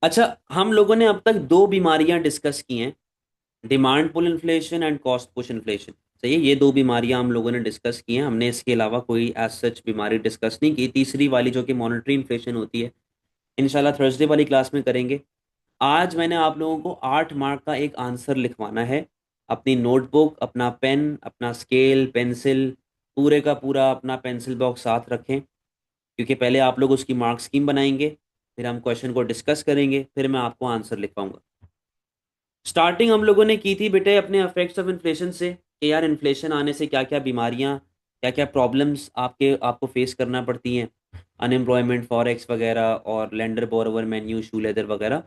अच्छा, हम लोगों ने अब तक दो बीमारियां डिस्कस की हैं, demand pull inflation and cost push inflation. सही है, ये दो बीमारियां हम लोगों ने डिस्कस की हैं। हमने इसके अलावा कोई एज सच बीमारी डिस्कस नहीं की। तीसरी वाली जो कि मॉनेटरी इन्फ्लेशन होती है, इंशाल्लाह थर्सडे वाली क्लास में करेंगे। आज मैंने आप लोगों को 8 मार्क का एक आंसर लिखवाना है। अपनी नोटबुक, अपना पेन, अपना स्केल, पेंसिल, पूरे का पूरा अपना पेंसिल बॉक्स साथ रखें, क्योंकि पहले आप लोग उसकी मार्क स्कीम बनाएंगे, फिर हम क्वेश्चन को डिस्कस करेंगे, फिर मैं आपको आंसर लिखवाऊंगा। स्टार्टिंग हम लोगों ने की थी बेटे अपने इफेक्ट्स ऑफ इन्फ्लेशन से, कि यार इन्फ्लेशन आने से क्या क्या बीमारियां, क्या क्या प्रॉब्लम्स आपको फेस करना पड़ती हैं, अनएम्प्लॉयमेंट, फॉरेक्स वगैरह, और lender borrower menu, shoe leather वगैरह।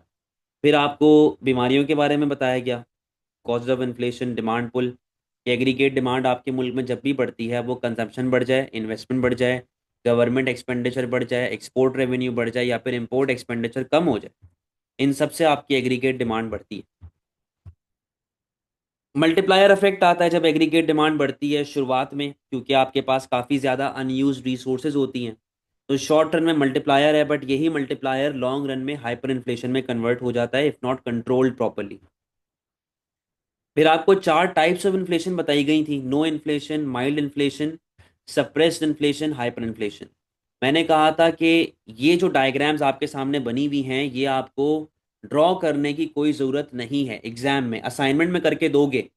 फिर आपको बीमारियों के बारे में बताया गया, cause of inflation, demand pull. Aggregate demand आपके मुल्क में जब भी बढ़ती है, वो कंजम्पशन बढ़ जाए, इन्वेस्टमेंट बढ़ जाए, गवर्नमेंट एक्सपेंडिचर बढ़ जाए, एक्सपोर्ट रेवेन्यू बढ़ जाए, या फिर इंपोर्ट एक्सपेंडिचर कम हो जाए, इन सब से आपकी एग्रीगेट डिमांड बढ़ती है। मल्टीप्लायर इफेक्ट आता है जब एग्रीगेट डिमांड बढ़ती है शुरुआत में, क्योंकि आपके पास काफ़ी ज़्यादा अनयूज रिसोर्सेज होती हैं। तो शॉर्ट रन में मल्टीप्लायर है, बट यही मल्टीप्लायर लॉन्ग रन में हाइपर इन्फ्लेशन में कन्वर्ट हो जाता है, इफ़ नॉट कंट्रोल्ड प्रॉपरली। फिर आपको 4 टाइप्स ऑफ इन्फ्लेशन बताई गई थी: no inflation, mild inflation, suppressed inflation, hyper inflation. मैंने कहा था कि ये जो डायग्राम्स आपके सामने बनी हुई हैं, ये आपको ड्रॉ करने की कोई ज़रूरत नहीं है। एग्जाम में, असाइनमेंट में करके दोगे,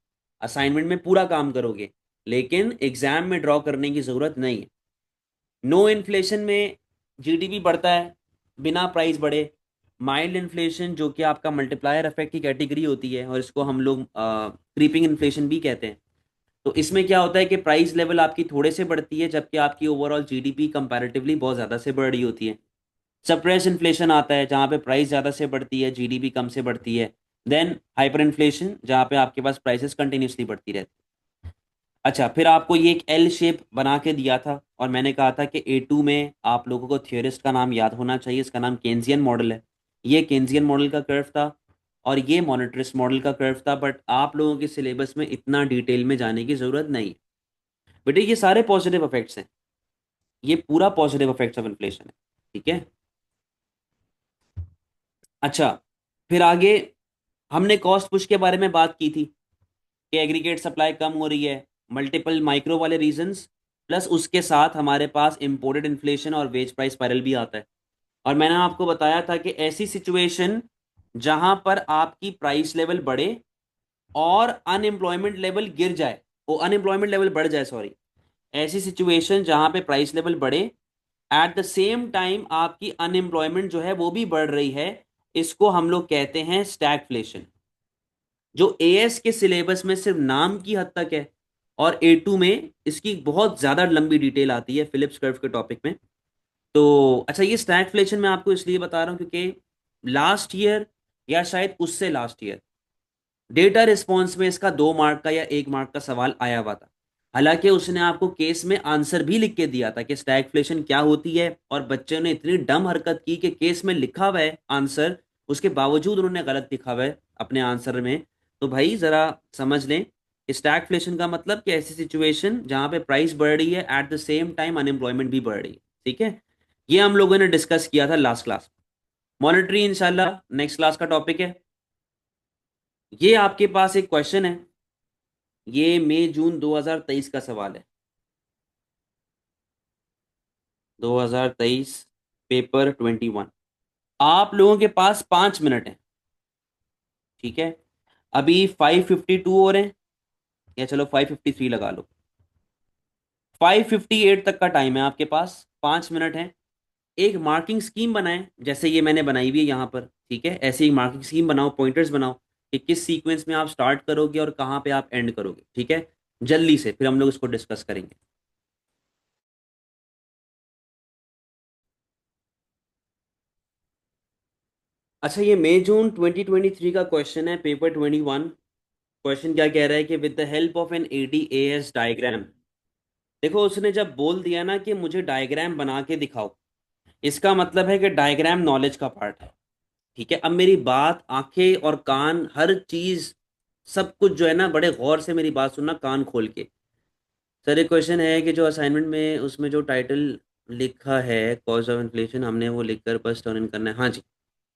असाइनमेंट में पूरा काम करोगे, लेकिन एग्जाम में ड्रॉ करने की ज़रूरत नहीं है। नो इन्फ्लेशन में जीडीपी बढ़ता है बिना प्राइस बढ़े। माइल्ड इन्फ्लेशन जो कि आपका मल्टीप्लायर इफेक्ट की कैटेगरी होती है, और इसको हम लोग क्रीपिंग इन्फ्लेशन भी कहते हैं। तो इसमें क्या होता है कि प्राइस लेवल आपकी थोड़े से बढ़ती है, जबकि आपकी ओवरऑल जीडीपी कंपैरेटिवली बहुत ज़्यादा से बढ़ रही होती है। सप्रेस इन्फ्लेशन आता है जहाँ पे प्राइस ज़्यादा से बढ़ती है, जीडीपी कम से बढ़ती है। देन हाइपर इन्फ्लेशन, जहाँ पे आपके पास प्राइसेस कंटिन्यूसली बढ़ती रहती है। अच्छा, फिर आपको ये एक एल शेप बना के दिया था, और मैंने कहा था कि A2 में आप लोगों को थियोरिस्ट का नाम याद होना चाहिए। इसका नाम केन्जियन मॉडल है। ये केन्जियन मॉडल का कर्व था, और ये मोनेटरिस्ट मॉडल का कर्व था, बट आप लोगों के सिलेबस में इतना डिटेल में जाने की जरूरत नहीं है। बेटे, ये सारे पॉजिटिव इफेक्ट्स हैं, ये पूरा पॉजिटिव इफेक्ट्स ऑफ इन्फ्लेशन है। ठीक है। अच्छा, फिर आगे हमने कॉस्ट पुश के बारे में बात की थी, कि एग्रीगेट सप्लाई कम हो रही है, मल्टीपल माइक्रो वाले रीजंस, प्लस उसके साथ हमारे पास इंपोर्टेड इन्फ्लेशन और वेज प्राइस स्पाइरल भी आता है। और मैंने आपको बताया था कि ऐसी सिचुएशन जहां पर आपकी प्राइस लेवल बढ़े और अनएम्प्लॉयमेंट लेवल गिर जाए, वो अनएम्प्लॉयमेंट लेवल बढ़ जाए, सॉरी, ऐसी सिचुएशन जहां पे प्राइस लेवल बढ़े, एट द सेम टाइम आपकी अनएम्प्लॉयमेंट जो है वो भी बढ़ रही है, इसको हम लोग कहते हैं स्टैगफ्लेशन। जो एएस के सिलेबस में सिर्फ नाम की हद तक है, और A2 में इसकी बहुत ज्यादा लंबी डिटेल आती है फिलिप्स कर्व के टॉपिक में। तो अच्छा, ये स्टैगफ्लेशन मैं आपको इसलिए बता रहा हूं क्योंकि लास्ट ईयर, या शायद उससे लास्ट ईयर, डेटा रिस्पॉन्स में इसका 2 मार्क का या 1 मार्क का सवाल आया हुआ था। हालांकि उसने आपको केस में आंसर भी लिख के दिया था कि स्टैगफ्लेशन क्या होती है, और बच्चे ने इतनी डम हरकत की कि केस में लिखा हुआ है आंसर, उसके बावजूद उन्होंने गलत लिखा हुआ है अपने आंसर में। तो भाई जरा समझ लें, स्टैगफ्लेशन का मतलब कि ऐसी सिचुएशन जहां पे प्राइस बढ़ रही है, at the same time unemployment भी बढ़ रही है। ठीक है, ये हम लोगों ने डिस्कस किया था लास्ट क्लास। मॉनेटरी इंशाल्लाह नेक्स्ट क्लास का टॉपिक है। ये आपके पास एक क्वेश्चन है, ये मई जून 2023 का सवाल है। 2023, पेपर 21। आप लोगों के पास 5 मिनट है। ठीक है, अभी 5:52 हो रहे हैं, या चलो 5:53 लगा लो। 5:58 तक का टाइम है आपके पास, 5 मिनट है। एक मार्किंग स्कीम बनाएं, जैसे ये मैंने बनाई हुई है यहाँ पर। ठीक है, ऐसी एक मार्किंग स्कीम बनाओ, पॉइंटर्स बनाओ, कि किस सीक्वेंस में आप स्टार्ट करोगे और कहाँ पे आप एंड करोगे। ठीक है, जल्दी से, फिर हम लोग इसको डिस्कस करेंगे। अच्छा, ये मई जून 2023 का क्वेश्चन है, पेपर 21। क्वेश्चन क्या कह रहा है कि with the help of an ADAS diagram. देखो, उसने जब बोल दिया ना कि मुझे डायग्राम बना के दिखाओ, इसका मतलब है कि डायग्राम नॉलेज का पार्ट है। ठीक है, अब मेरी बात, आंखें और कान, हर चीज, सब कुछ जो है ना, बड़े गौर से मेरी बात सुनना, कान खोल के। सर, एक क्वेश्चन है कि जो असाइनमेंट में उसमें जो टाइटल लिखा है कॉज ऑफ इन्फ्लेशन, हमने वो लिखकर बस टर्न इन करना है। हाँ जी,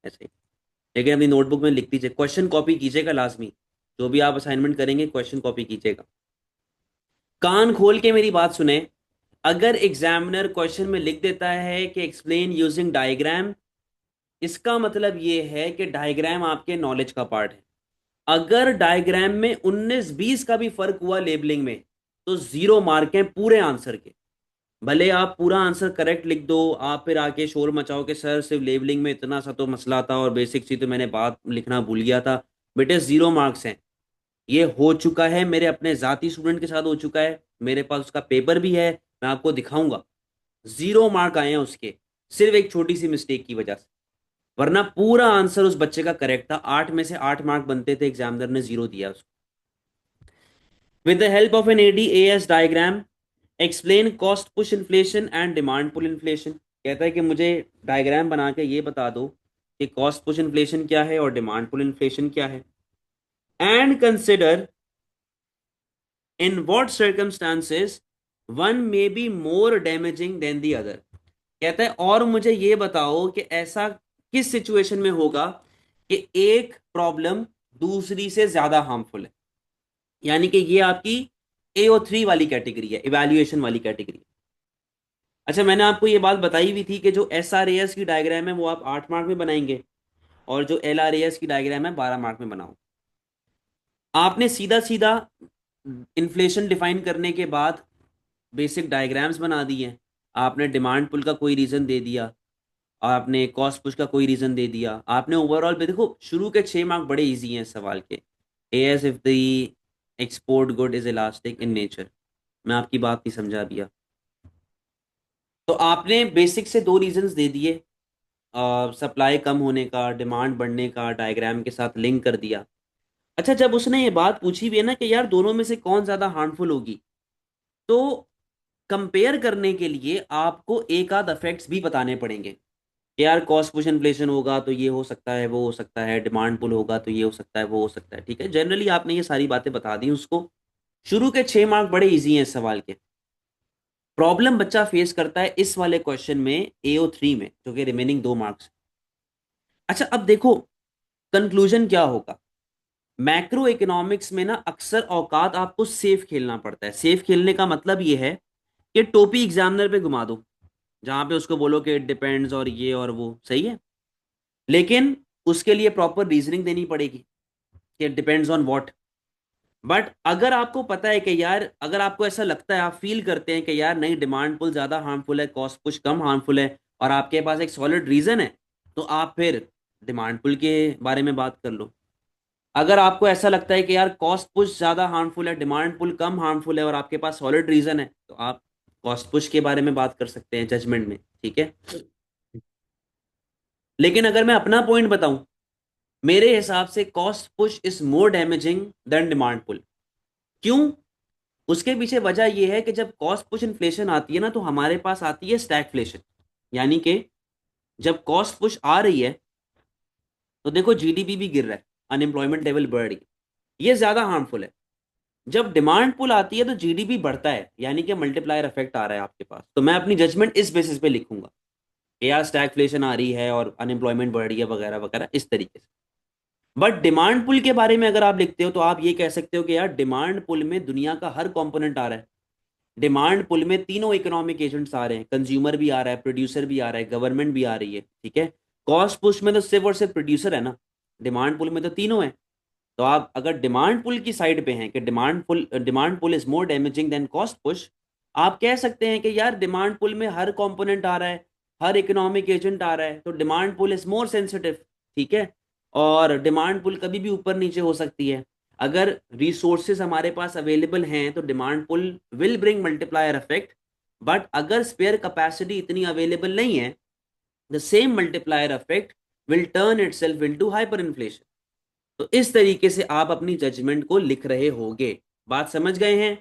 ऐसे ही। लेकिन अपनी नोटबुक में लिख दीजिए, क्वेश्चन कॉपी कीजिएगा लाजमी। जो भी आप असाइनमेंट करेंगे क्वेश्चन कॉपी कीजिएगा। कान खोल के मेरी बात सुने। अगर एग्जामिनर क्वेश्चन में लिख देता है कि एक्सप्लेन यूजिंग डायग्राम, इसका मतलब ये है कि डायग्राम आपके नॉलेज का पार्ट है। अगर डायग्राम में 19-20 का भी फर्क हुआ लेबलिंग में, तो 0 मार्क है पूरे आंसर के। भले आप पूरा आंसर करेक्ट लिख दो, आप फिर आके शोर मचाओ कि सर सिर्फ लेबलिंग में इतना सा तो मसला था और बेसिक सी तो मैंने बात लिखना भूल गया था। बेटे 0 मार्क्स हैं। ये हो चुका है, मेरे अपने जाती स्टूडेंट के साथ हो चुका है, मेरे पास उसका पेपर भी है, मैं आपको दिखाऊंगा। 0 मार्क आए हैं उसके, सिर्फ एक छोटी सी मिस्टेक की वजह से। वरना पूरा आंसर उस बच्चे का करेक्ट था, 8 में से 8 मार्क बनते थे, एग्जामिनर ने 0 दिया उसको। With the help of an ADAS diagram explain cost push inflation and demand pull inflation. कहता है कि मुझे डायग्राम बना के ये बता दो कि कॉस्ट पुश इन्फ्लेशन क्या है और डिमांड पुल इन्फ्लेशन क्या है, and consider in what circumstances one may be more damaging than the other. कहता है और मुझे ये बताओ कि ऐसा किस सिचुएशन में होगा कि एक प्रॉब्लम दूसरी से ज्यादा हार्मफुल है। यानी कि ये आपकी AO3 वाली कैटेगरी है, इवैल्यूएशन वाली कैटेगरी। अच्छा, मैंने आपको ये बात बताई भी थी कि जो SRAS की डायग्राम है वो आप 8 मार्क में बनाएंगे, और जो LRAS की डायग्राम है 12 मार्क में बनाओ। आपने सीधा सीधा इन्फ्लेशन डिफाइन करने के बाद बेसिक डायग्राम्स बना दिए। आपने डिमांड पुल का कोई रीजन दे दिया, आपने कॉस्ट पुश का कोई रीजन दे दिया, आपने ओवरऑल पे देखो शुरू के 6 मार्क बड़े इजी हैं इस सवाल के। As if the export good is elastic in nature, मैं आपकी बात नहीं समझा दिया। तो आपने बेसिक से 2 रीजंस दे दिए, सप्लाई कम होने का, डिमांड बढ़ने का, डायग्राम के साथ लिंक कर दिया। अच्छा, जब उसने ये बात पूछी भी है ना कि यार दोनों में से कौन ज्यादा हार्मफुल होगी, तो कंपेयर करने के लिए आपको एक आध इफेक्ट्स भी बताने पड़ेंगे कि यार कॉस्ट पुश इन्फ्लेशन होगा तो ये हो सकता है, वो हो सकता है, डिमांड पुल होगा तो ये हो सकता है, वो हो सकता है। ठीक है, जनरली आपने ये सारी बातें बता दी उसको। शुरू के 6 मार्क बड़े इजी हैं इस सवाल के। प्रॉब्लम बच्चा फेस करता है इस वाले क्वेश्चन में AO3 में, जो कि रिमेनिंग 2 मार्क्स। अच्छा, अब देखो कंक्लूजन क्या होगा। मैक्रो इकोनॉमिक्स में ना अक्सर औकात आपको सेफ खेलना पड़ता है। सेफ खेलने का मतलब ये है कि टोपी एग्जामिनर पे घुमा दो, जहां पे उसको बोलो कि इट डिपेंड्स और ये और वो सही है, लेकिन उसके लिए प्रॉपर रीजनिंग देनी पड़ेगी कि डिपेंड्स ऑन व्हाट। बट अगर आपको पता है कि यार, अगर आपको ऐसा लगता है, आप फील करते हैं कि यार नहीं डिमांड पुल ज्यादा हार्मफुल है, कॉस्ट पुश कम हार्मफुल है, और आपके पास एक सॉलिड रीजन है, तो आप फिर डिमांड पुल के बारे में बात कर लो। अगर आपको ऐसा लगता है कि यार कॉस्ट पुश ज्यादा हार्मफुल है, डिमांड पुल कम हार्मफुल है, और आपके पास सॉलिड रीजन है, तो आप कॉस्ट पुश के बारे में बात कर सकते हैं जजमेंट में। ठीक है, लेकिन अगर मैं अपना पॉइंट बताऊं, मेरे हिसाब से cost push is more damaging than demand pull. क्यों? उसके पीछे वजह यह है कि जब कॉस्ट पुश इन्फ्लेशन आती है ना, तो हमारे पास आती है स्टैगफ्लेशन। यानी कि जब कॉस्ट पुश आ रही है तो देखो GDP भी गिर रहा है, अनएम्प्लॉयमेंट लेवल बढ़ रही है, ये ज्यादा हार्मफुल है। जब डिमांड पुल आती है तो GDP बढ़ता है, यानी कि मल्टीप्लायर इफेक्ट आ रहा है आपके पास। तो मैं अपनी जजमेंट इस बेसिस पे लिखूंगा कि यार स्टैगफ्लेशन आ रही है और अनएम्प्लॉयमेंट बढ़ रही है वगैरह वगैरह, इस तरीके से। बट डिमांड पुल के बारे में अगर आप लिखते हो तो आप ये कह सकते हो कि यार डिमांड पुल में दुनिया का हर कंपोनेंट आ रहा है। डिमांड पुल में तीनों इकोनॉमिक एजेंट्स आ रहे हैं, कंज्यूमर भी आ रहा है, प्रोड्यूसर भी आ रहा है, गवर्नमेंट भी आ रही है। ठीक है, कॉस्ट पुश में तो सिर्फ और सिर्फ प्रोड्यूसर है ना, डिमांड पुल में तो तीनों है। तो आप अगर डिमांड पुल की साइड पे हैं कि demand pull is more damaging than cost push, आप कह सकते हैं कि यार डिमांड पुल में हर कंपोनेंट आ रहा है, हर इकोनॉमिक एजेंट आ रहा है, तो demand pull is more sensitive. ठीक है, और डिमांड पुल कभी भी ऊपर नीचे हो सकती है। अगर रिसोर्सेज हमारे पास अवेलेबल हैं तो demand pull will bring multiplier effect. But अगर स्पेयर कैपेसिटी इतनी अवेलेबल नहीं है, the same multiplier effect will turn itself into hyper inflation. तो इस तरीके से आप अपनी जजमेंट को लिख रहे होगे। बात समझ गए हैं?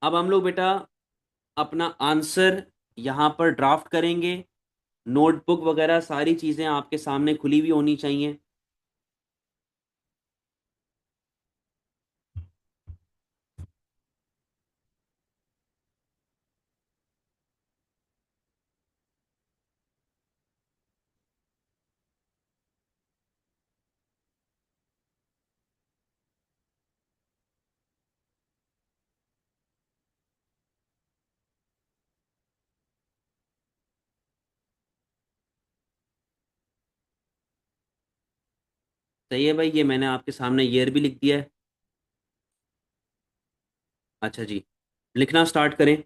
अब हम लोग बेटा अपना आंसर यहां पर ड्राफ्ट करेंगे। नोटबुक वगैरह सारी चीजें आपके सामने खुली हुई होनी चाहिए। सही है भाई, ये मैंने आपके सामने ईयर भी लिख दिया है। अच्छा जी, लिखना स्टार्ट करें।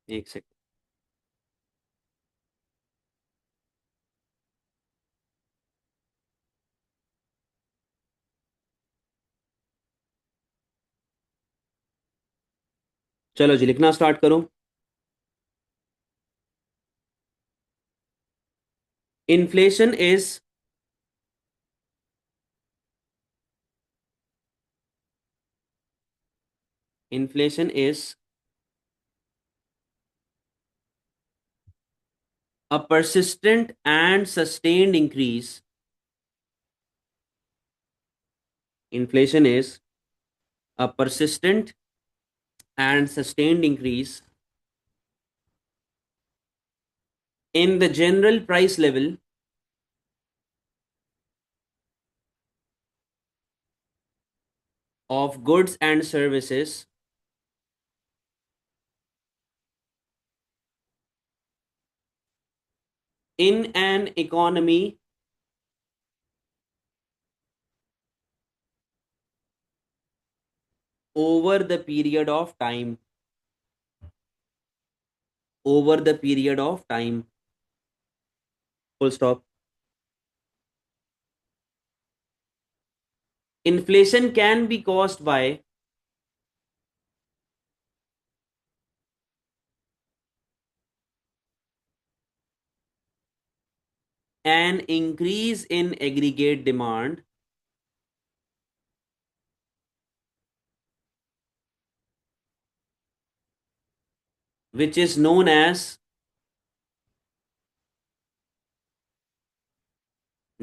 एक सेकंड। चलो जी, लिखना स्टार्ट करो। Inflation is inflation is a persistent and sustained increase. Inflation is a persistent and sustained increase in the general price level of goods and services in an economy over the period of time. Over the period of time. Full stop. Inflation can be caused by an increase in aggregate demand, which is known as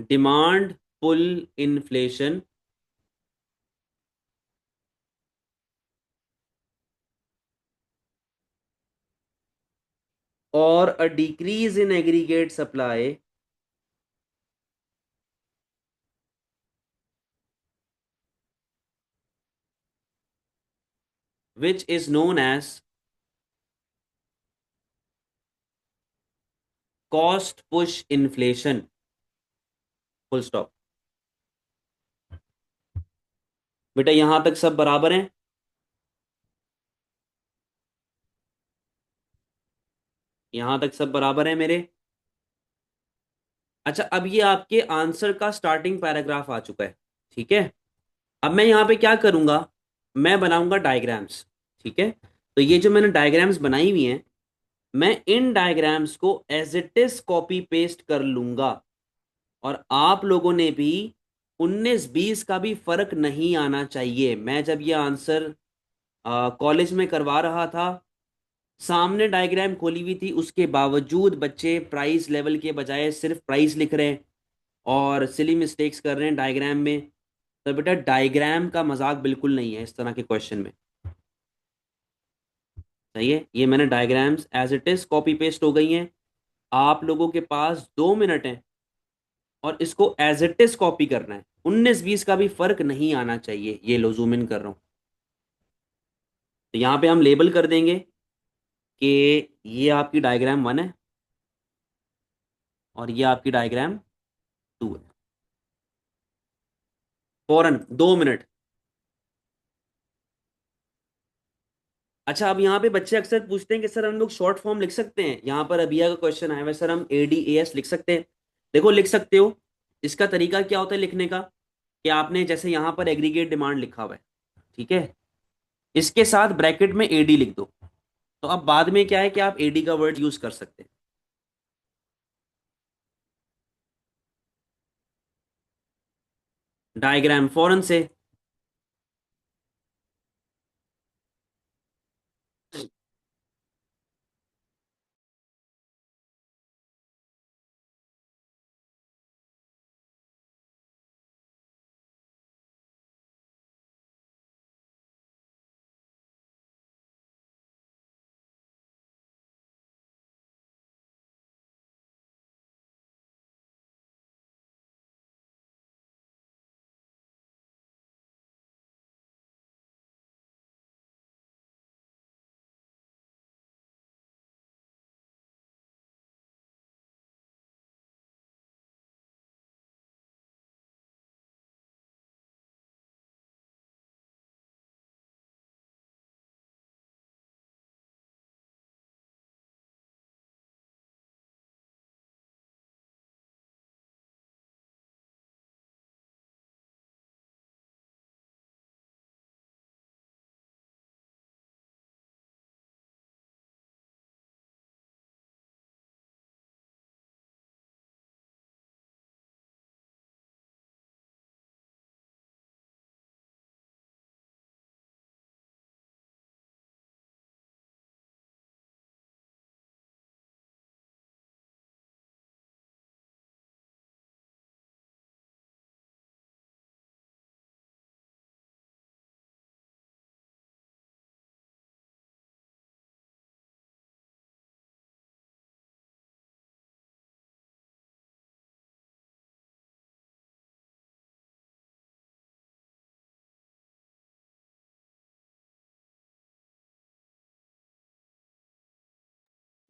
demand pull inflation, or a decrease in aggregate supply, which is known as cost push inflation. Full stop. बेटा यहां तक सब बराबर हैं? यहां तक सब बराबर है मेरे? अच्छा, अब ये आपके आंसर का स्टार्टिंग पैराग्राफ आ चुका है। ठीक है, अब मैं यहाँ पे क्या करूंगा, मैं बनाऊंगा डायग्राम्स। ठीक है, तो ये जो मैंने डायग्राम्स बनाई हुई हैं, मैं इन डायग्राम्स को as it is copy paste कर लूंगा। और आप लोगों ने भी 19-20 का भी फर्क नहीं आना चाहिए। मैं जब ये आंसर कॉलेज में करवा रहा था, सामने डायग्राम खोली हुई थी, उसके बावजूद बच्चे प्राइस लेवल के बजाय सिर्फ प्राइस लिख रहे हैं और सिली मिस्टेक्स कर रहे हैं डायग्राम में। तो बेटा डायग्राम का मजाक बिल्कुल नहीं है इस तरह के क्वेश्चन में। सही है, ये मैंने diagrams as it is copy paste हो गई हैं। आप लोगों के पास 2 मिनट हैं और इसको एज इट इज कॉपी करना है। 19-20 का भी फर्क नहीं आना चाहिए। ये लो, जूम इन कर रहा हूँ। तो यहाँ पे हम लेबल कर देंगे कि ये आपकी डायग्राम 1 है और ये आपकी डायग्राम 2 है। फौरन 2 मिनट। अच्छा, अब यहाँ पे बच्चे अक्सर पूछते हैं कि सर हम लोग शॉर्ट फॉर्म लिख सकते हैं। यहाँ पर अभिया का क्वेश्चन आया हुआ है, सर हम ADAS लिख सकते हैं। देखो लिख सकते हो। इसका तरीका क्या होता है लिखने का, कि आपने जैसे यहाँ पर एग्रीगेट डिमांड लिखा हुआ है, ठीक है, इसके साथ ब्रैकेट में AD लिख दो। तो अब बाद में क्या है कि आप AD का वर्ड यूज कर सकते हैं। डायग्राम फौरन से।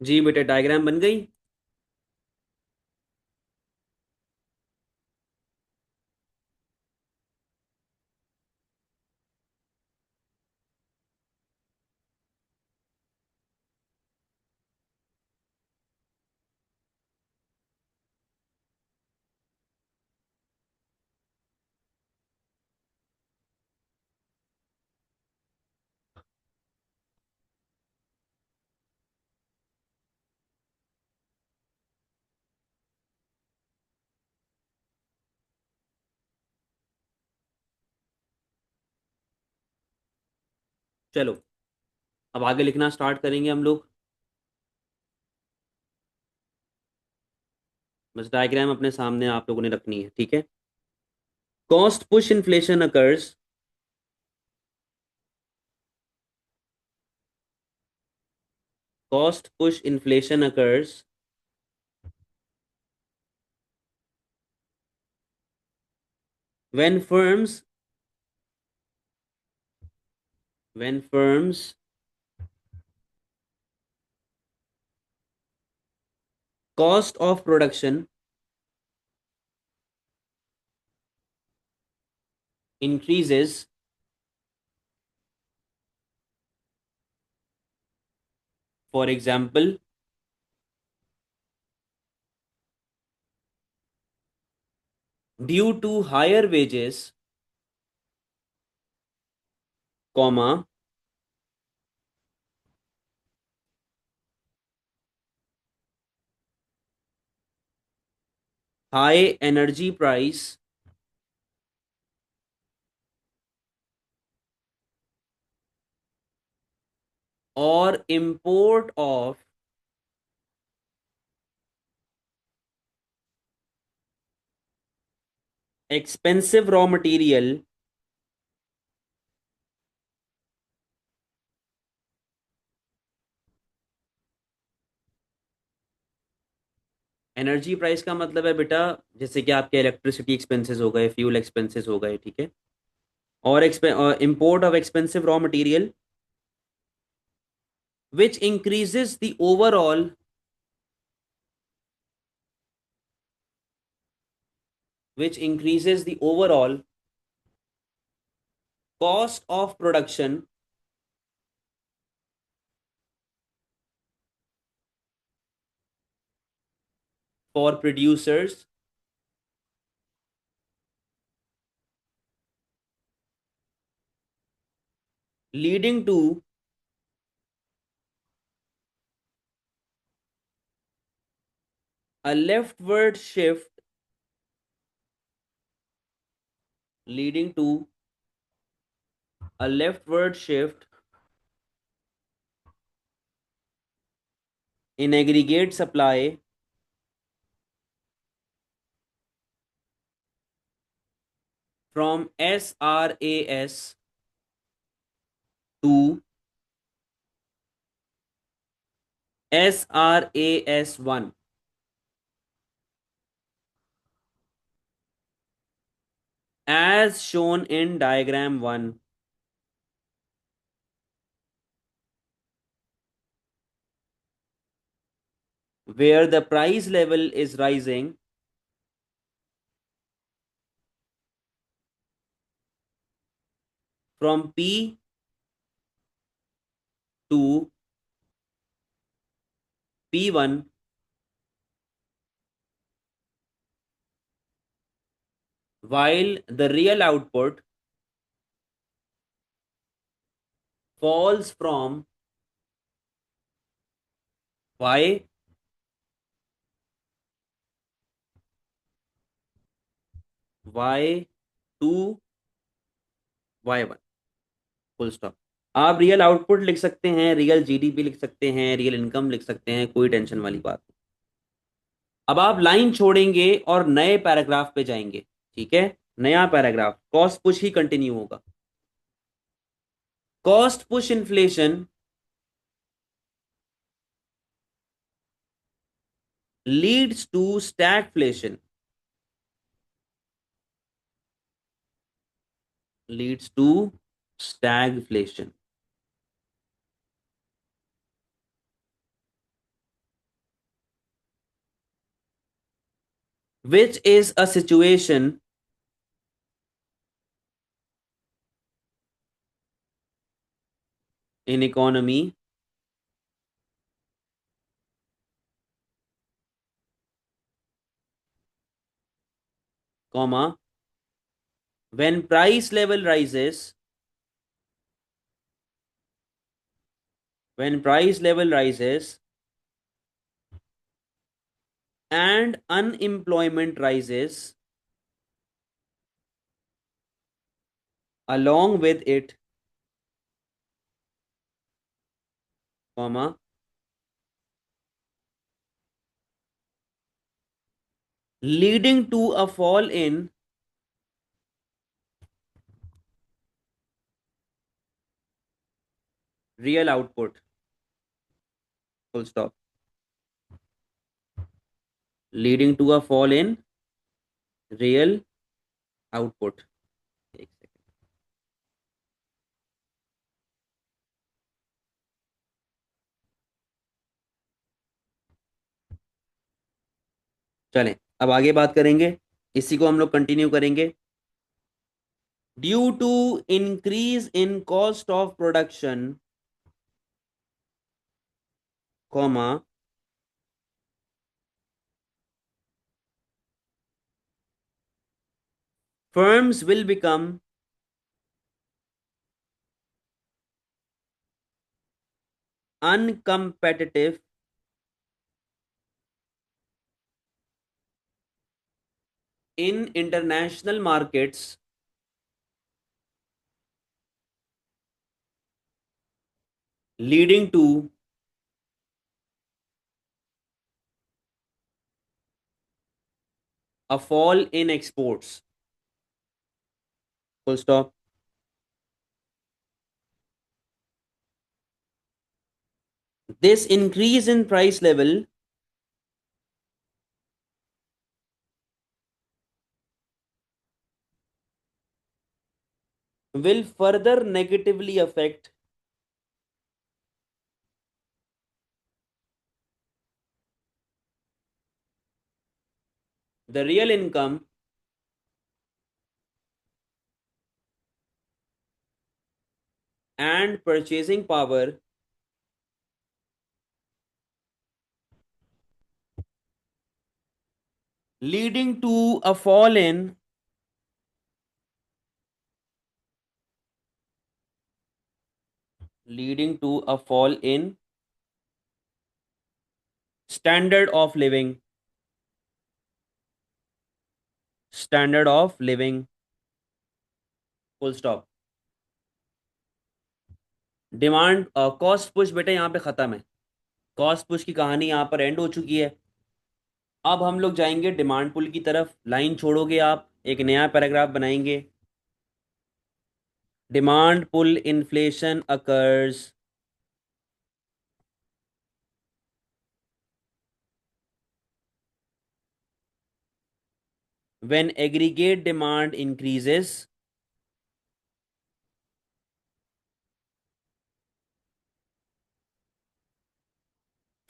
जी बेटा, डायग्राम बन गई। चलो, अब आगे लिखना स्टार्ट करेंगे हम लोग। बस डायग्राम अपने सामने आप लोगों ने रखनी है, ठीक है। Cost push inflation occurs cost push inflation occurs when firms cost of production increases. For example, due to higher wages, comma, high energy price or import of expensive raw material energy price का मतलब है बेटा, जैसे कि आपके electricity expenses हो गए, fuel expenses हो गए, ठीक है। और import of expensive raw material which increases the overall which increases the overall cost of production for producers, leading to a leftward shift leading to a leftward shift in aggregate supply from SRAS to SRAS1, as shown in diagram 1, where the price level is rising from P to P1, while the real output falls from Y Y2 Y1, full stop. आप real output लिख सकते हैं, real GDP लिख सकते हैं, real income लिख सकते हैं, कोई टेंशन वाली बात नहीं। अब आप लाइन छोड़ेंगे और नए पैराग्राफ पे जाएंगे, ठीक है। नया पैराग्राफ कॉस्ट पुश ही कंटिन्यू होगा। Cost push inflation leads to stagflation, leads to stagflation. which is a situation in economy, comma, when price level rises, when price level rises and unemployment rises along with it, comma, leading to a fall in real output, full stop, leading to a fall in real output. एक second. चलें, अब आगे बात करेंगे, इसी को हम लोग कंटिन्यू करेंगे। Due to increase in cost of production, comma, firms will become uncompetitive in international markets, leading to a fall in exports, full stop. This increase in price level will further negatively affect the real income and purchasing power, leading to a fall in leading to a fall in standard of living, standard of living, full stop. Demand cost push बेटा यहाँ पे खत्म है, cost push की कहानी यहाँ पर and हो चुकी है। अब हम लोग जाएंगे डिमांड पुल की तरफ, लाइन छोड़ोगे आप, एक नया पैराग्राफ बनाएंगे। Demand pull inflation occurs when aggregate demand increases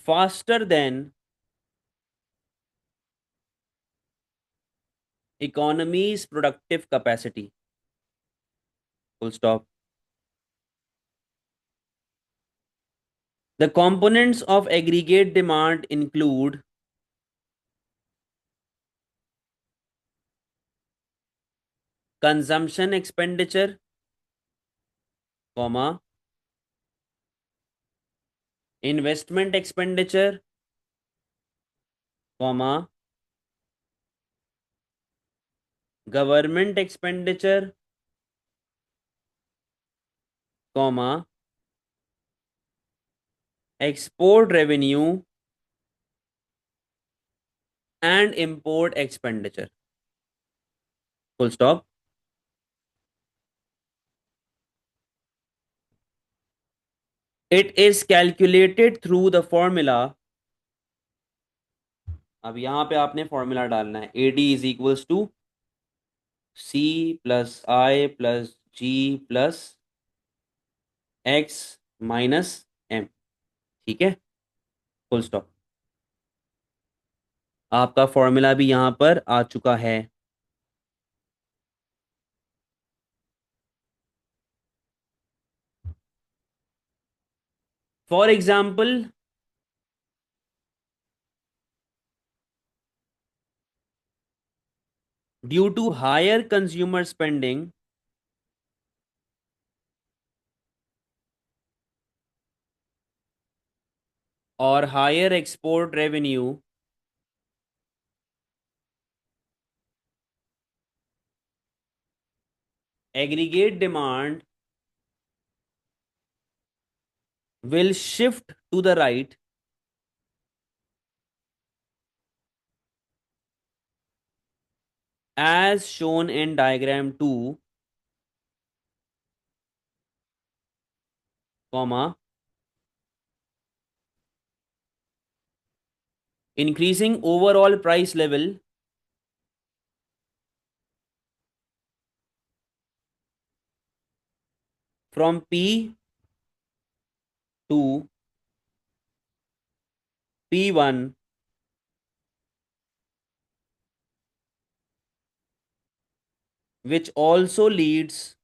faster than economy's productive capacity, full stop. The components of aggregate demand include consumption expenditure, comma, investment expenditure, comma, government expenditure, comma, export revenue and import expenditure, full stop. It is calculated through the formula, अब यहां पे आपने formula डालना है, AD is equals to C plus I plus G plus X minus M, ठीक है, full stop. आपका formula भी यहाँ पर आ चुका है। For example, due to higher consumer spending और higher export revenue, aggregate demand will shift to the right as shown in diagram 2, comma, increasing overall price level from P to P1, which also leads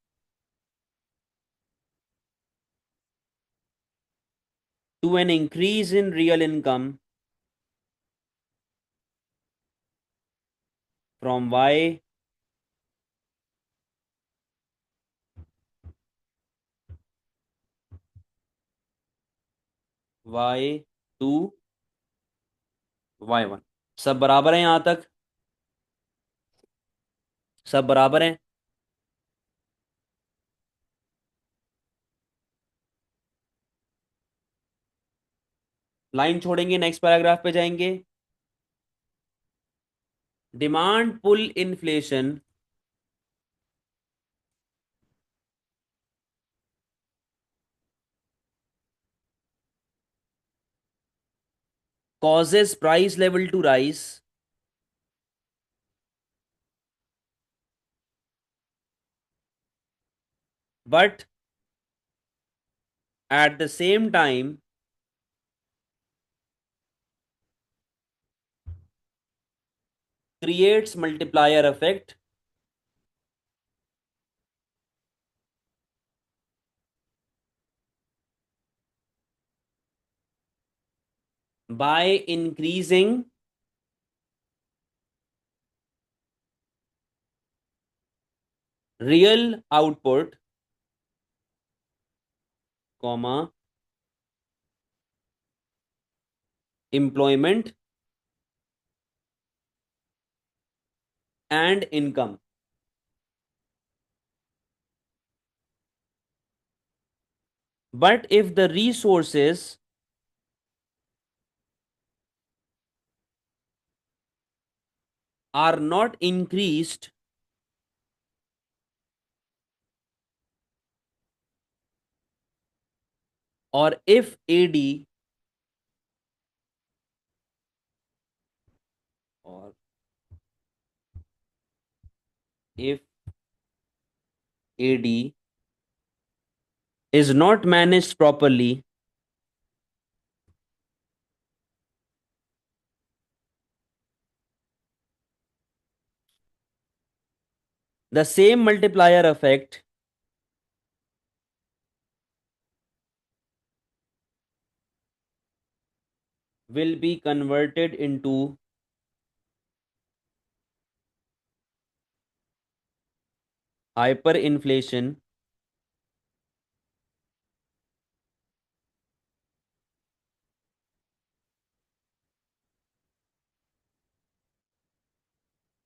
to an increase in real income from Y to Y1। सब बराबर है यहां तक? सब बराबर है? Line छोड़ेंगे, next paragraph पे जाएंगे। Demand pull inflation causes price level to rise but at the same time creates multiplier effect by increasing real output, comma, employment and income। But if the resources are not increased, or if AD or if AD is not managed properly, the same multiplier effect will be converted into hyperinflation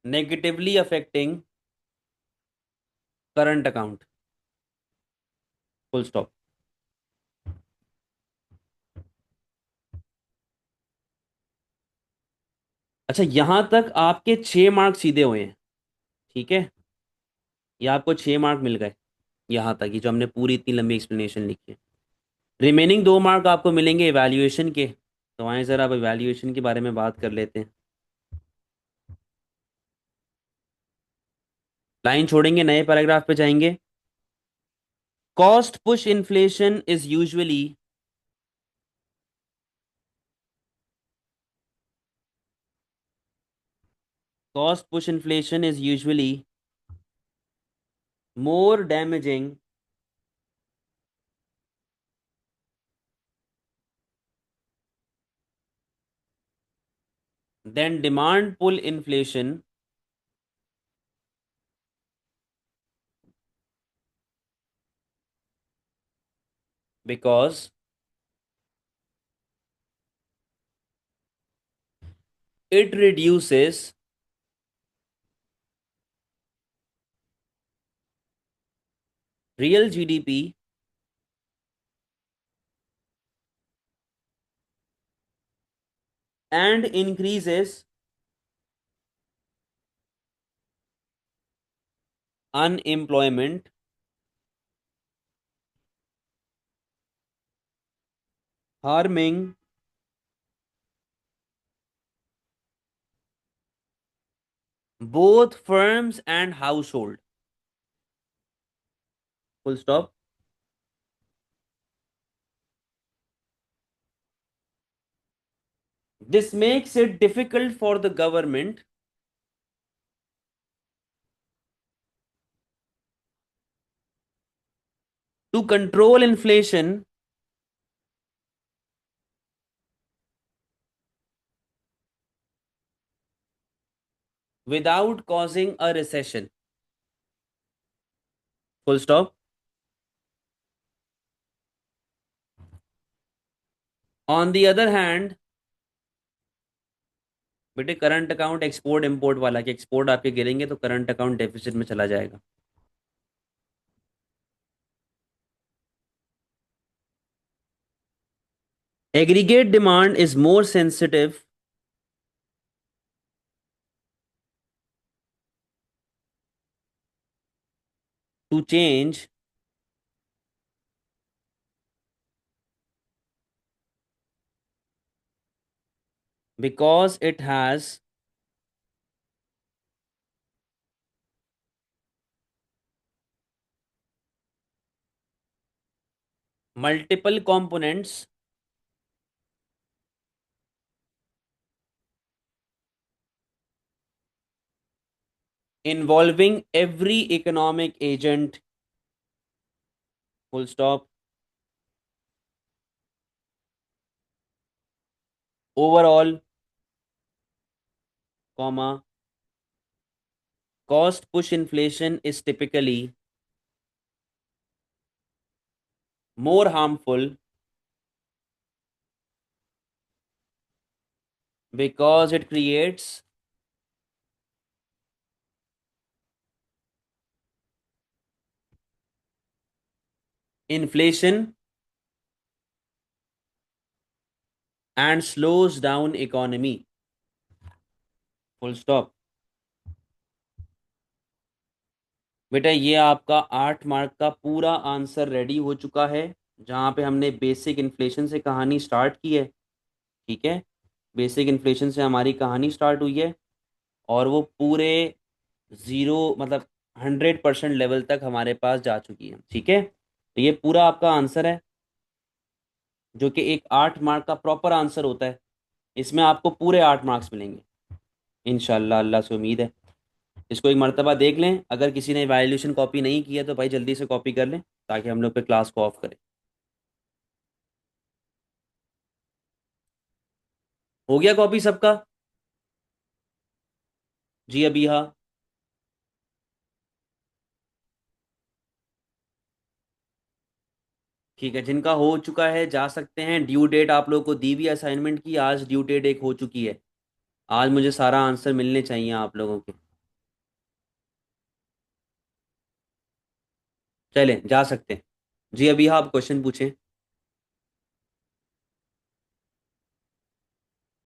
negatively affecting current account, full stop। अच्छा, यहां तक आपके 6 mark सीधे हुए हैं, ठीक है? ये आपको 6 मार्क मिल गए यहां तक, ये जो हमने पूरी इतनी लंबी एक्सप्लेनेशन लिखी है। रिमेनिंग 2 मार्क आपको मिलेंगे इवैल्यूएशन के। तो आए जरा अब इवैल्यूएशन के बारे में बात कर लेते हैं। लाइन छोड़ेंगे, नए पैराग्राफ पे जाएंगे। Cost push inflation is usually cost push inflation is usually more damaging than demand pull inflation because it reduces real GDP and increases unemployment, harming both firms and household. Full stop. This makes it difficult for the government to control inflation without causing a recession. Full stop. On the other hand, बेटे current account export import वाला कि export आपके गिरेंगे तो current account deficit में चला जाएगा. Aggregate demand is more sensitive to change because it has multiple components involving every economic agent. Full stop. Overall, comma, cost push inflation is typically more harmful because it creates inflation and slows down economy. Full stop. बेटा ये आपका 8 mark का पूरा answer ready हो चुका है, जहाँ पे हमने बेसिक इन्फ्लेशन से कहानी स्टार्ट की है. ठीक है, बेसिक इन्फ्लेशन से हमारी कहानी स्टार्ट हुई है और वो पूरे ज़ीरो मतलब 100% लेवल तक हमारे पास जा चुकी है. ठीक है, तो ये पूरा आपका आंसर है, जो कि एक 8 मार्क का प्रॉपर आंसर होता है. इसमें आपको पूरे 8 मार्क्स मिलेंगे इंशाल्लाह. अल्लाह से उम्मीद है. इसको एक मर्तबा देख लें. अगर किसी ने वैल्यूएशन कॉपी नहीं किया तो भाई जल्दी से कॉपी कर लें ताकि हम लोग पे क्लास को ऑफ करें. हो गया कॉपी सबका? जी अभी हाँ. ठीक है, जिनका हो चुका है जा सकते हैं. ड्यू डेट आप लोगों को दी हुई असाइनमेंट की, आज ड्यू डेट एक हो चुकी है. आज मुझे सारा आंसर मिलने चाहिए आप लोगों के. चलें जा सकते हैं. जी अभी हाँ, आप क्वेश्चन पूछें.